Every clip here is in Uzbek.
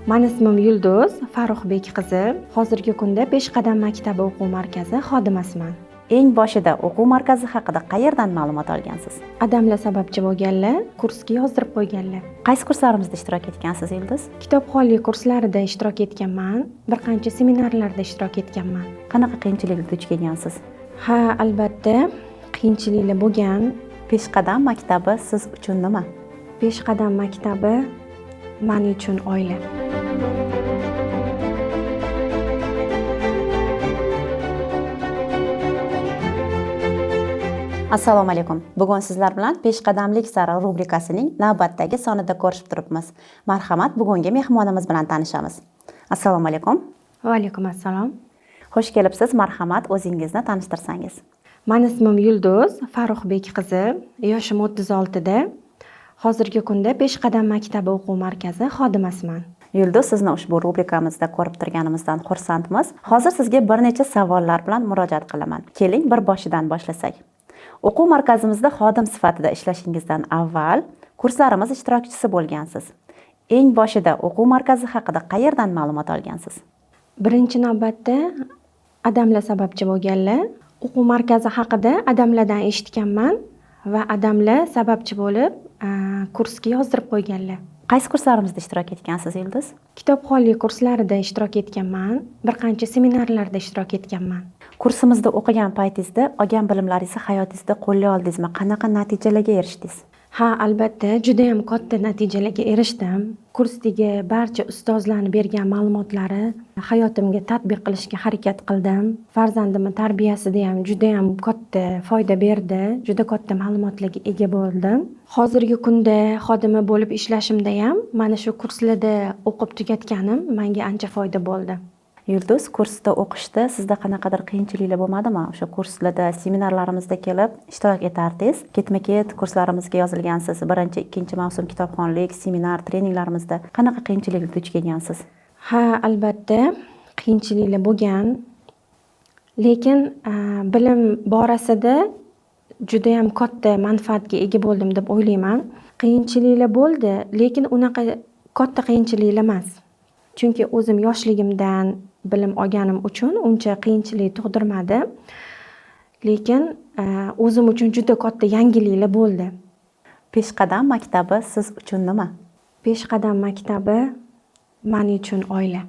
Mani ismim Yulduz Farruxbek qizi. Hozirgi kunda Peshqadam maktabi o'quv markazi xodimasiman. Eng boshida o'quv markazi haqida qayerdan ma'lumot olgansiz? Adamlar sababchi bo'lganlar kursga yozdirib qo'yganlar. Qaysi kurslarimizda ishtirok etgansiz, Yulduz? Kitobxonlik kurslarida ishtirok etganman, bir qancha seminarlarda ishtirok etganman. Qanaqa qiyinchiliklarga duch kelgansiz? Ha, albatta, qiyinchiliklar bo'lgan. Peshqadam maktabi siz uchun nima? Peshqadam maktabi men uchun oila. Assalomu alaykum. Bugun sizlar bilan Peshqadamlik sari rubrikasining navbatdagi sonida ko'rishib turibmiz. Marhamat, bugungi mehmonimiz bilan tanishamiz. Assalomu alaykum. Va alaykum assalom. Xush kelibsiz. Marhamat, o'zingizni tanishtirsangiz. Mani ismim Yulduz Farruxbek qizi. Yoshim 36 da. Hozirgi kunda Peshqadam maktabi o'quv markazi xodimasiman. Yulduz, sizni ushbu rubrikamizda ko'rib turganimizdan xursandmiz. Hozir sizga bir necha savollar bilan murojaat qilaman. Keling, bir boshidan boshlasak. O'quv markazimizda xodim sifatida ishlashingizdan avval kurslarimiz ishtirokchisi bo'lgansiz. Eng boshida o'quv markazi haqida qayerdan ma'lumot olgansiz? Birinchi navbatda adamlar sababchi bo'lganlar. O'quv markazi haqida adamlardan eshitganman va adamlar sababchi bo'lib kursga yozdirib qo'yganlar. Qaysi kurslarimizda ishtirok etgansiz, Yulduz? Kitobxonlik kurslarida ishtirok etganman, bir qancha seminarlarda ishtirok etganman. Kursimizda o'qigan paytingizda olgan bilimlaringizni hayotingizda qo'llay oldingizmi? Qanaqa natijalarga erishdingiz? Ha, albatta, juda ham katta natijalarga erishdim. Kursdagi barcha ustozlarning bergan ma'lumotlari hayotimga tatbiq qilishga harakat qildim. Farzandimning tarbiyasida ham juda ham katta foyda berdi. Juda katta ma'lumotlarga ega bo'ldim. Hozirgi kunda xodima bo'lib ishlashimda ham mana shu kurslarda o'qib tugatganim menga ancha foyda bo'ldi. Yulduz, kursda o'qishda sizda qanaqadir qiyinchiliklar bo'lmadimi? O'sha kurslarda, seminarlarimizda kelib ishtirok etardingiz. Ketma-ket kurslarimizga yozilgansiz. Birinchi, ikkinchi mavsum kitobxonlik, seminar, treninglarimizda qanaqa qiyinchiliklarga duch kelgansiz? Ha, albatta, qiyinchiliklar bo'lgan. Lekin bilim borasida juda ham katta manfaatga ega bo'ldim deb o'ylayman. Qiyinchiliklar bo'ldi, lekin unaqa katta qiyinchiliklar emas. Chunki o'zim yoshligimdan bilim olganim uchun uncha qiyinchilik tug'dirmadi. Lekin o'zim uchun juda katta yangiliklar bo'ldi. Peshqadam maktabi siz uchun nima? Peshqadam maktabi men uchun oila.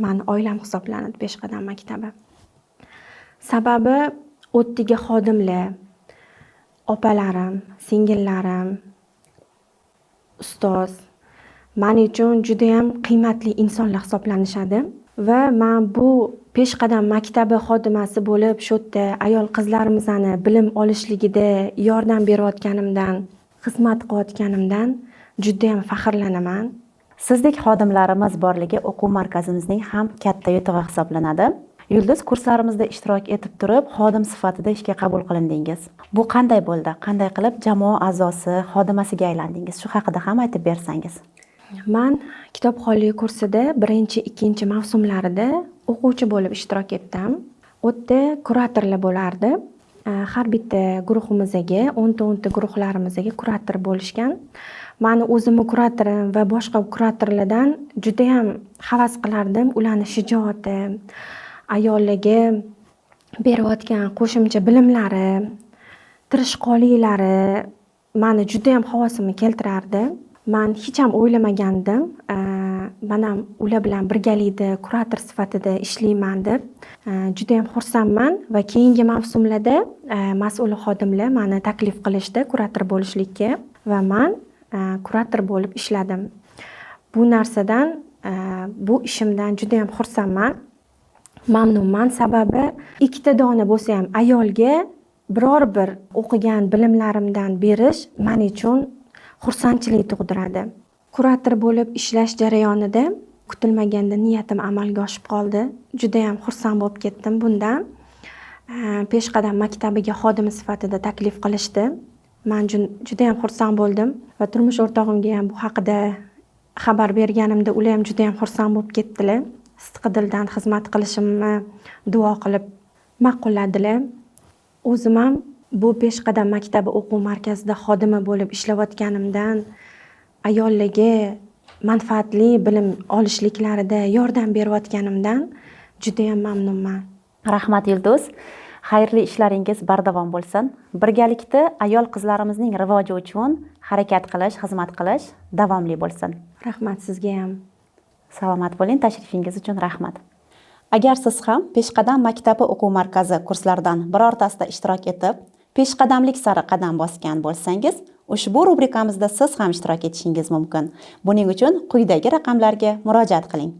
Meni oilam hisoblanadi Peshqadam maktabi. Sababi o'tdagi xodimlar, opalarim, singillarim, ustoz men uchun juda ham qiymatli insonlar hisoblanishadi va men bu Peshqadam maktabi xodimasi bo'lib shu yerda ayol qizlarimizni bilim olishligida yordam berayotganimdan, xizmat qilayotganimdan juda ham faxrlanaman. Sizdek xodimlarimiz borligi o'quv markazimizning ham katta yutug'i hisoblanadi. Yulduz, kurslarimizda ishtirok etib turib, xodim sifatida ishga qabul qilindingiz. Bu qanday bo'ldi? Qanday qilib jamoa a'zosi, xodimasiga aylandingiz? Shu haqida ham aytib bersangiz. Men kitobxonlik kursida birinchi, ikkinchi mavsumlarida o'quvchi bo'lib ishtirok etdim. U yerda kuratorlar bo'lardi. Har bitta guruhimizga, 10 guruhlarimizga kurator bo'lishgan. Meni o'zimning kuratorim va boshqa kuratorlardan juda ham havas qilardim. Ularning shijoati, ayollarga berayotgan qo'shimcha bilimlari, tirishqonliklari meni juda ham havasimni keltirardi. Men hech ham o'ylamagandim. Men ham ular bilan birgalikda kurator sifatida ishlayman deb juda ham xursandman va keyingi mavsumlarda mas'ul xodimlar meni taklif qilishdi kurator bo'lishlikka va men kurator bo'lib ishladim. Bu narsadan, bu ishimdan juda ham xursandman. Mamnunman, sababi ikkita dona bo'lsa ham ayolga biror bir o'qigan bilimlarimdan berish men uchun xursandchilik tug'diradi. Kurator bo'lib ishlash jarayonida kutilmaganda niyatim amalga oshib qoldi. Juda ham xursand bo'lib ketdim bundan. Peshqadam maktabiga xodim sifatida taklif qilishdi. Men juda ham xursand bo'ldim va turmush o'rtog'imga ham bu haqida xabar berganimda ular ham juda ham xursand bo'lib ketdilar. Sidqidildan xizmat qilishimni duo qilib ma'qulladilar. O'zim ham bu Peshqadam maktabi o'quv markazida xodima bo'lib ishlayotganimdan ayollarga manfaatli bilim olishliklarida yordam berayotganimdan judayam mamnunman. Rahmat Yulduz. Xayrli ishlaringiz bardavom bo'lsin. Birgalikda ayol qizlarimizning rivoji uchun harakat qilish, xizmat qilish davomli bo'lsin. Rahmat sizga ham. Salomat bo'ling, tashrifingiz uchun rahmat. Agar siz ham Peshqadam maktabi o'quv markazi kurslaridan birortasida ishtirok etib, peshqadamlik sari qadam bosgan bo'lsangiz, ushbu rubrikamizda siz ham ishtirok etishingiz mumkin. Buning uchun quyidagi raqamlarga murojaat qiling.